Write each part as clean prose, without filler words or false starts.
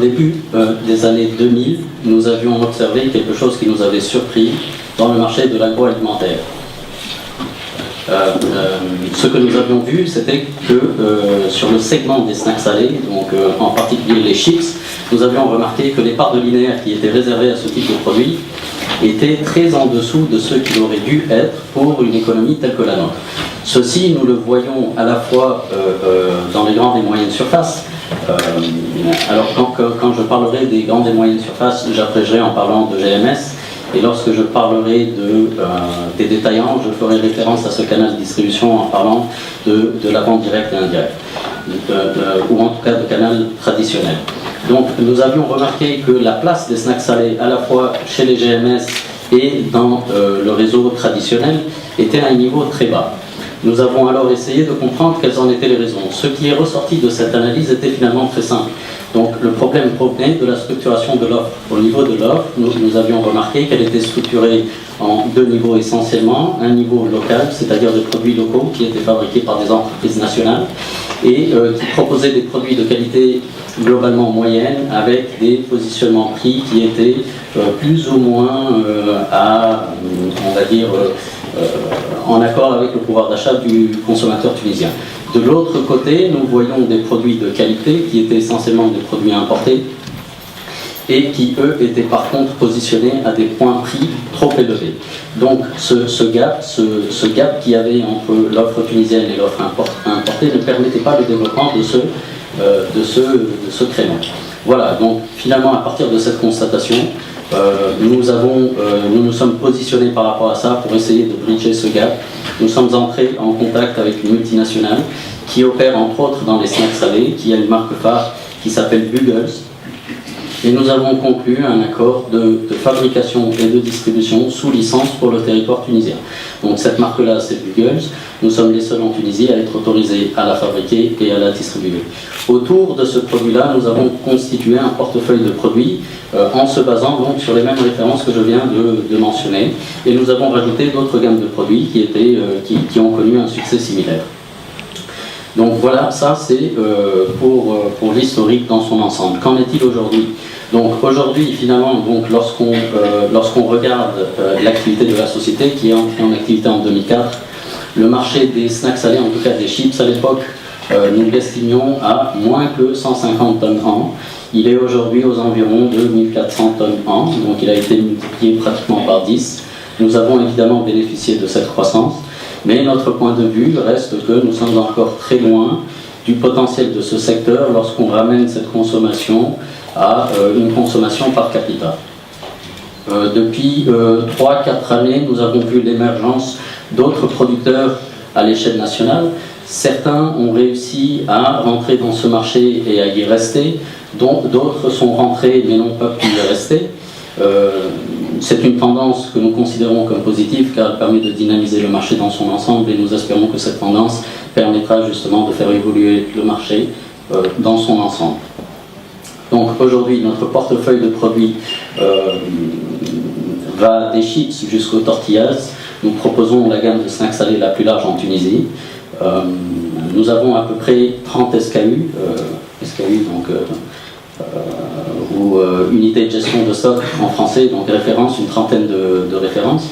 début des années 2000, nous avions observé quelque chose qui nous avait surpris dans le marché de l'agroalimentaire. Ce que nous avions vu, c'était que sur le segment des snacks salés, donc en particulier les chips, nous avions remarqué que les parts de linéaire qui étaient réservées à ce type de produit étaient très en dessous de ce qu'il aurait dû être pour une économie telle que la nôtre. Ceci, nous le voyons à la fois dans les grandes et moyennes surfaces. Alors quand je parlerai des grandes et moyennes surfaces, j'abrégerai en parlant de GMS. Et lorsque je parlerai des détaillants, je ferai référence à ce canal de distribution en parlant de la vente directe et indirecte, ou en tout cas de canal traditionnel. Donc nous avions remarqué que la place des snacks salés, à la fois chez les GMS et dans le réseau traditionnel, était à un niveau très bas. Nous avons alors essayé de comprendre quelles en étaient les raisons. Ce qui est ressorti de cette analyse était finalement très simple. Donc le problème provenait de la structuration de l'offre. Au niveau de l'offre, nous avions remarqué qu'elle était structurée en deux niveaux essentiellement. Un niveau local, c'est-à-dire des produits locaux qui étaient fabriqués par des entreprises nationales et qui proposaient des produits de qualité globalement moyenne avec des positionnements prix qui étaient plus ou moins on va dire, en accord avec le pouvoir d'achat du consommateur tunisien. De l'autre côté, nous voyons des produits de qualité qui étaient essentiellement des produits importés et qui, eux, étaient par contre positionnés à des points prix trop élevés. Donc ce gap qu'il y avait entre l'offre tunisienne et l'offre importée ne permettait pas le développement de ce créneau. Voilà, donc finalement, à partir de cette constatation, nous nous sommes positionnés par rapport à ça pour essayer de bridger ce gap. Nous sommes entrés en contact avec une multinationale qui opère entre autres dans les snacks salés, qui a une marque phare qui s'appelle Buggles. Et nous avons conclu un accord de fabrication et de distribution sous licence pour le territoire tunisien. Donc cette marque-là, c'est Buggles. Nous sommes les seuls en Tunisie à être autorisés à la fabriquer et à la distribuer. Autour de ce produit-là, nous avons constitué un portefeuille de produits en se basant donc sur les mêmes références que je viens de mentionner. Et nous avons rajouté d'autres gammes de produits qui ont connu un succès similaire. Donc voilà, ça c'est pour l'historique dans son ensemble. Qu'en est-il aujourd'hui? Donc aujourd'hui, finalement, lorsqu'on regarde l'activité de la société qui est entrée en activité en 2004, le marché des snacks salés, en tout cas des chips à l'époque, nous l'estimions à moins que 150 tonnes an. Il est aujourd'hui aux environs de 1400 tonnes an, donc il a été multiplié pratiquement par 10. Nous avons évidemment bénéficié de cette croissance, mais notre point de vue reste que nous sommes encore très loin du potentiel de ce secteur lorsqu'on ramène cette consommation à une consommation par capita. Depuis 3-4 années, nous avons vu l'émergence d'autres producteurs à l'échelle nationale. Certains ont réussi à rentrer dans ce marché et à y rester, d'autres sont rentrés mais n'ont pas pu y rester. C'est une tendance que nous considérons comme positive car elle permet de dynamiser le marché dans son ensemble et nous espérons que cette tendance permettra justement de faire évoluer le marché dans son ensemble. Donc aujourd'hui, notre portefeuille de produits va des chips jusqu'aux tortillas. Nous proposons la gamme de snacks salés la plus large en Tunisie. Nous avons à peu près 30 SKU, donc ou unité de gestion de stock en français, donc référence, une trentaine de références.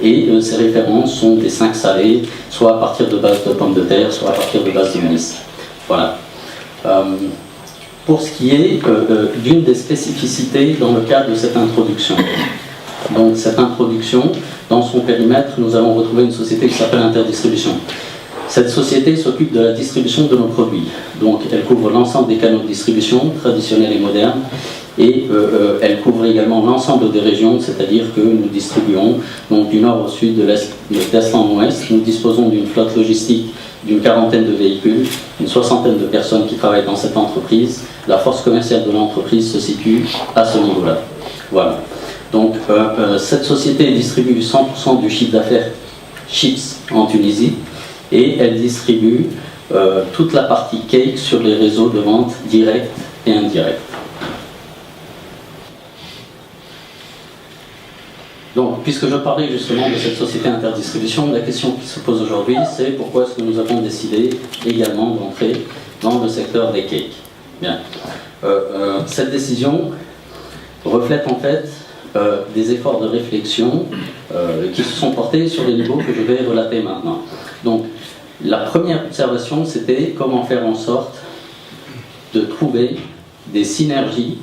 Et ces références sont des snacks salés, soit à partir de base de pommes de terre, soit à partir de base de maïs. Voilà. Pour ce qui est d'une des spécificités dans le cadre de cette introduction. Donc cette introduction, dans son périmètre, nous allons retrouver une société qui s'appelle Interdistribution. Cette société s'occupe de la distribution de nos produits. Donc elle couvre l'ensemble des canaux de distribution, traditionnels et modernes, et elle couvre également l'ensemble des régions, c'est-à-dire que nous distribuons donc, du nord au sud, de l'est en ouest. Nous disposons d'une flotte logistique d'une quarantaine de véhicules, une soixantaine de personnes qui travaillent dans cette entreprise. La force commerciale de l'entreprise se situe à ce niveau-là. Voilà. Donc cette société distribue 100% du chiffre d'affaires chips en Tunisie et elle distribue toute la partie cake sur les réseaux de vente directs et indirects. Donc, puisque je parlais justement de cette société interdistribution, la question qui se pose aujourd'hui, c'est pourquoi est-ce que nous avons décidé également d'entrer dans le secteur des cakes. Bien. Cette décision reflète en fait des efforts de réflexion qui se sont portés sur les niveaux que je vais relater maintenant. Donc, la première observation, c'était comment faire en sorte de trouver des synergies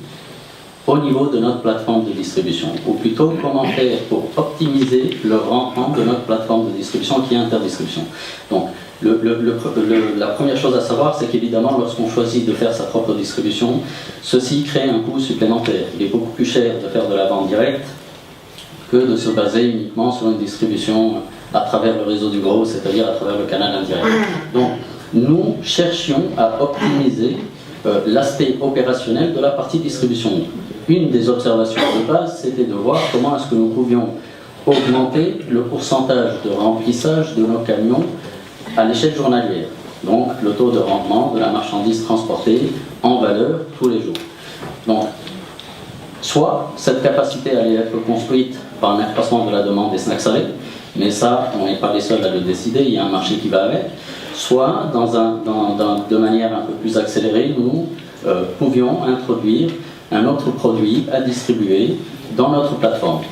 au niveau de notre plateforme de distribution, ou plutôt comment faire pour optimiser le rendement de notre plateforme de distribution qui est interdistribution. Donc, la première chose à savoir, c'est qu'évidemment, lorsqu'on choisit de faire sa propre distribution, ceci crée un coût supplémentaire. Il est beaucoup plus cher de faire de la vente directe que de se baser uniquement sur une distribution à travers le réseau du gros, c'est-à-dire à travers le canal indirect. Donc, nous cherchions à optimiser l'aspect opérationnel de la partie distribution. Une des observations de base, c'était de voir comment est-ce que nous pouvions augmenter le pourcentage de remplissage de nos camions à l'échelle journalière. Donc, le taux de rendement de la marchandise transportée en valeur tous les jours. Donc, soit cette capacité allait être construite par un accroissement de la demande des snacks salés, mais ça, on n'est pas les seuls à le décider, il y a un marché qui va avec. Soit, de manière un peu plus accélérée, nous pouvions introduire un autre produit à distribuer dans notre plateforme.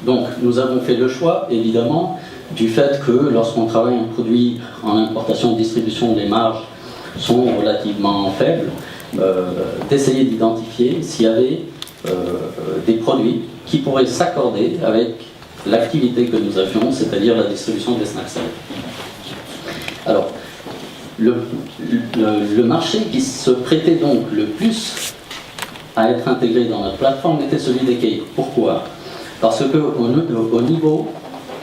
Donc, nous avons fait le choix, évidemment, du fait que lorsqu'on travaille un produit en importation-distribution, les marges sont relativement faibles, d'essayer d'identifier s'il y avait des produits qui pourraient s'accorder avec l'activité que nous avions, c'est-à-dire la distribution des snacks salés. Alors, le marché qui se prêtait donc le plus à être intégré dans notre plateforme était celui des cakes. Pourquoi? Parce qu'au niveau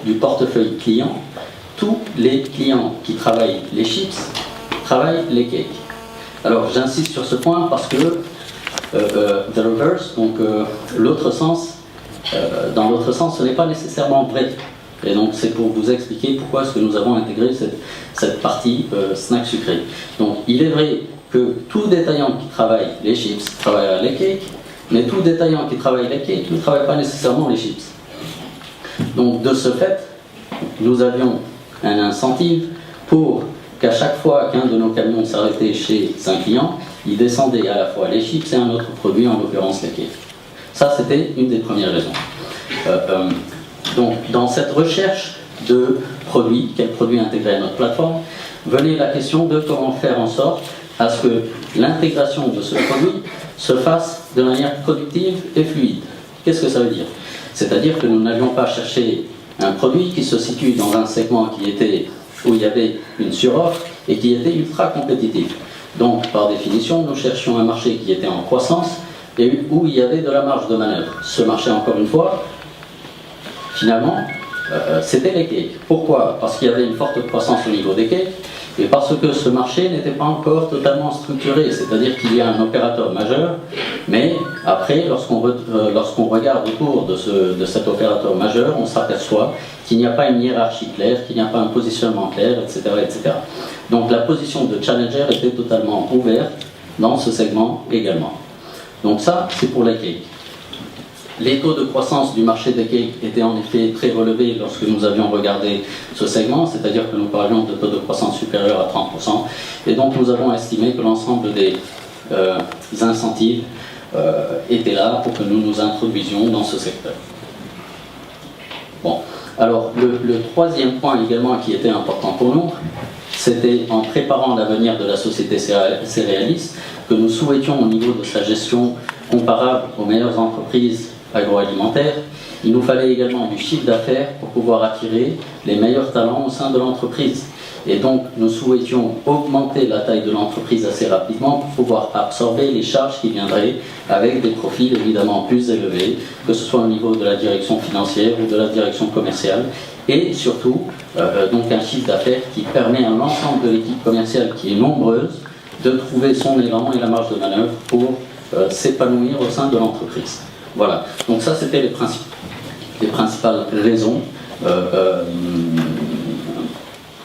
du portefeuille client, tous les clients qui travaillent les chips travaillent les cakes. Alors, j'insiste sur ce point parce que the reverse, donc l'autre sens, dans l'autre sens, ce n'est pas nécessairement vrai. Et donc, c'est pour vous expliquer pourquoi est-ce que nous avons intégré cette partie snack sucré. Donc, il est vrai que tout détaillant qui travaille les chips travaille les cakes, mais tout détaillant qui travaille les cakes ne travaille pas nécessairement les chips. Donc, de ce fait, nous avions un incentive pour qu'à chaque fois qu'un de nos camions s'arrêtait chez un client, il descendait à la fois les chips et un autre produit, en l'occurrence les cakes. Ça, c'était une des premières raisons. Donc, dans cette recherche de produits, quels produits intégrer à notre plateforme, venait la question de comment faire en sorte à ce que l'intégration de ce produit se fasse de manière productive et fluide. Qu'est-ce que ça veut dire? C'est-à-dire que nous n'allions pas chercher un produit qui se situe dans un segment où il y avait une suroffre et qui était ultra compétitif. Donc, par définition, nous cherchions un marché qui était en croissance et où il y avait de la marge de manœuvre. Ce marché, encore une fois, finalement, c'était les cakes. Pourquoi? Parce qu'il y avait une forte croissance au niveau des cakes et parce que ce marché n'était pas encore totalement structuré, c'est-à-dire qu'il y a un opérateur majeur, mais après, lorsqu'on regarde autour de cet opérateur majeur, on s'aperçoit qu'il n'y a pas une hiérarchie claire, qu'il n'y a pas un positionnement clair, etc., etc. Donc la position de challenger était totalement ouverte dans ce segment également. Donc ça, c'est pour les cakes. Les taux de croissance du marché des cakes étaient en effet très relevés lorsque nous avions regardé ce segment, c'est-à-dire que nous parlions de taux de croissance supérieurs à 30%, et donc nous avons estimé que l'ensemble des incentives étaient là pour que nous nous introduisions dans ce secteur. Bon, alors le troisième point également qui était important pour nous, c'était en préparant l'avenir de la société Céréalis que nous souhaitions au niveau de sa gestion comparable aux meilleures entreprises agroalimentaire, il nous fallait également du chiffre d'affaires pour pouvoir attirer les meilleurs talents au sein de l'entreprise. Et donc, nous souhaitions augmenter la taille de l'entreprise assez rapidement pour pouvoir absorber les charges qui viendraient avec des profils évidemment plus élevés, que ce soit au niveau de la direction financière ou de la direction commerciale, et surtout, donc un chiffre d'affaires qui permet à l'ensemble de l'équipe commerciale qui est nombreuse de trouver son élan et la marge de manœuvre pour s'épanouir au sein de l'entreprise. Voilà, donc ça c'était les principales raisons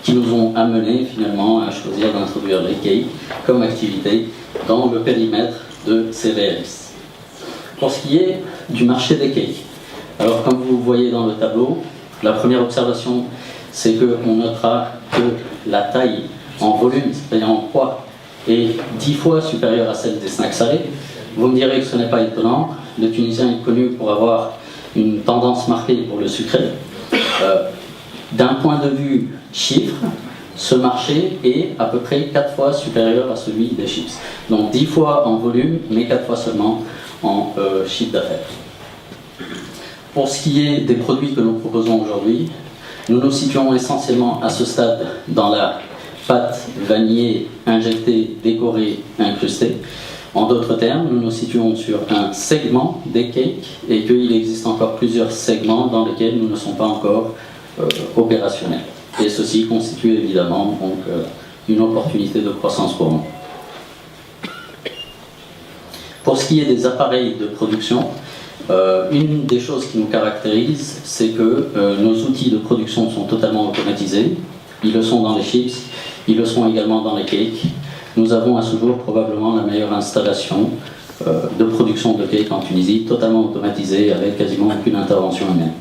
qui nous ont amenés finalement à choisir d'introduire les cakes comme activité dans le périmètre de Céréalis. Pour ce qui est du marché des cakes, alors comme vous voyez dans le tableau, la première observation c'est qu'on notera que la taille en volume, c'est-à-dire en poids est 10 fois supérieure à celle des snacks salés. Vous me direz que ce n'est pas étonnant. Le Tunisien est connu pour avoir une tendance marquée pour le sucré. D'un point de vue chiffre, ce marché est à peu près 4 fois supérieur à celui des chips. Donc 10 fois en volume, mais 4 fois seulement en chiffre d'affaires. Pour ce qui est des produits que nous proposons aujourd'hui, nous nous situons essentiellement à ce stade dans la pâte vanillée injectée, décorée, incrustée. En d'autres termes, nous nous situons sur un segment des cakes et qu'il existe encore plusieurs segments dans lesquels nous ne sommes pas encore opérationnels. Et ceci constitue évidemment donc, une opportunité de croissance pour nous. Pour ce qui est des appareils de production, une des choses qui nous caractérise, c'est que nos outils de production sont totalement automatisés. Ils le sont dans les chips, ils le sont également dans les cakes. Nous avons à ce jour probablement la meilleure installation de production de cakes en Tunisie, totalement automatisée avec quasiment aucune intervention humaine.